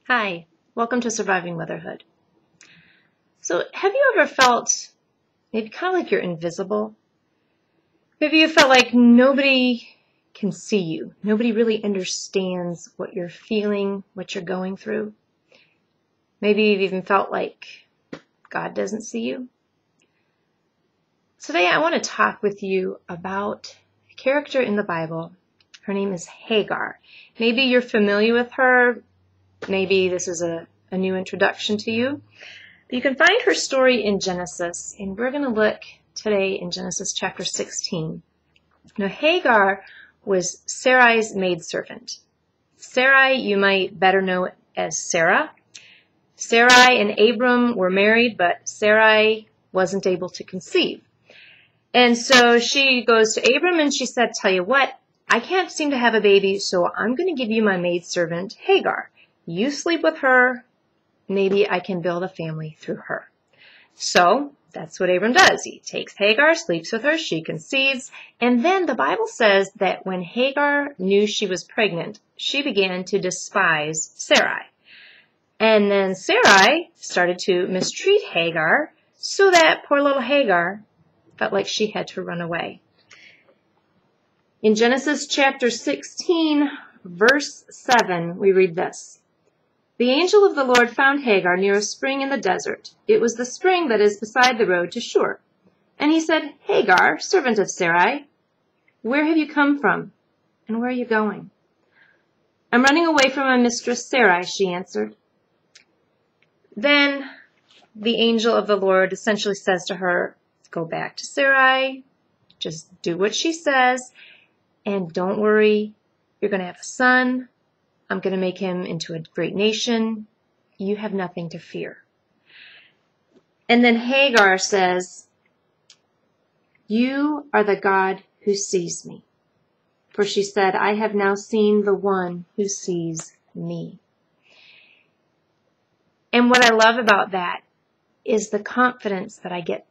Hi, welcome to Surviving Motherhood. So have you ever felt maybe kind of like you're invisible? Maybe you felt like nobody can see you. Nobody really understands what you're feeling, what you're going through. Maybe you've even felt like God doesn't see you. Today I want to talk with you about a character in the Bible. Her name is Hagar. Maybe you're familiar with her. Maybe this is a new introduction to you. You can find her story in Genesis, and we're going to look today in Genesis chapter 16. Now, Hagar was Sarai's maidservant. Sarai, you might better know as Sarah. Sarai and Abram were married, but Sarai wasn't able to conceive. And so she goes to Abram and she said, "Tell you what, I can't seem to have a baby, so I'm going to give you my maidservant, Hagar. You sleep with her. Maybe I can build a family through her." So that's what Abram does. He takes Hagar, sleeps with her, she conceives, and then the Bible says that when Hagar knew she was pregnant, she began to despise Sarai. And then Sarai started to mistreat Hagar, so that poor little Hagar felt like she had to run away. In Genesis chapter 16, verse 7, we read this. "The angel of the Lord found Hagar near a spring in the desert. It was the spring that is beside the road to Shur. And he said, 'Hagar, servant of Sarai, where have you come from, and where are you going?' 'I'm running away from my mistress Sarai,' she answered. Then the angel of the Lord essentially says to her, "Go back to Sarai, just do what she says, and don't worry, you're going to have a son. I'm going to make him into a great nation. You have nothing to fear." And then Hagar says, "You are the God who sees me." For she said, "I have now seen the one who sees me." And what I love about that is the confidence that I get,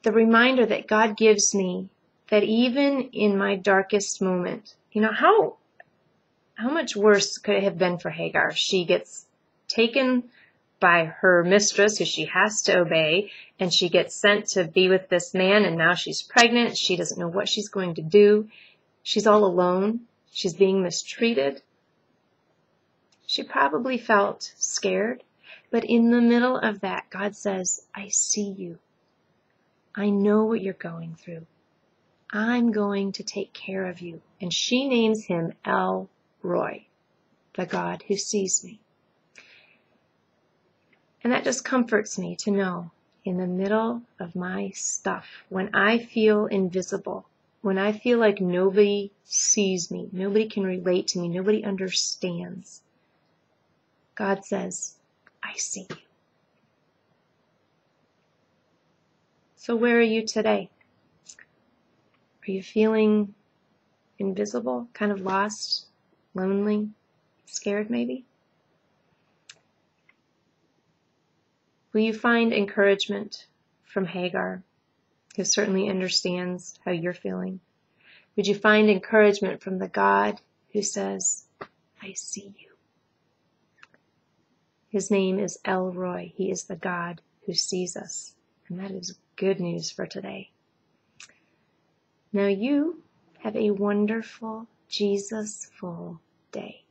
the reminder that God gives me that even in my darkest moment, how much worse could it have been for Hagar? She gets taken by her mistress, who she has to obey, and she gets sent to be with this man, and now she's pregnant. She doesn't know what she's going to do. She's all alone. She's being mistreated. She probably felt scared, but in the middle of that, God says, "I see you. I know what you're going through. I'm going to take care of you." And she names him El Roy, the God who sees me. And that just comforts me to know in the middle of my stuff, when I feel invisible, when I feel like nobody sees me, nobody can relate to me, nobody understands, God says, "I see you." So where are you today? Are you feeling invisible, kind of lost, lonely, scared maybe? Will you find encouragement from Hagar, who certainly understands how you're feeling? Would you find encouragement from the God who says, "I see you"? His name is El Roy. He is the God who sees us. And that is good news for today. Now you have a wonderful, Jesus-full day.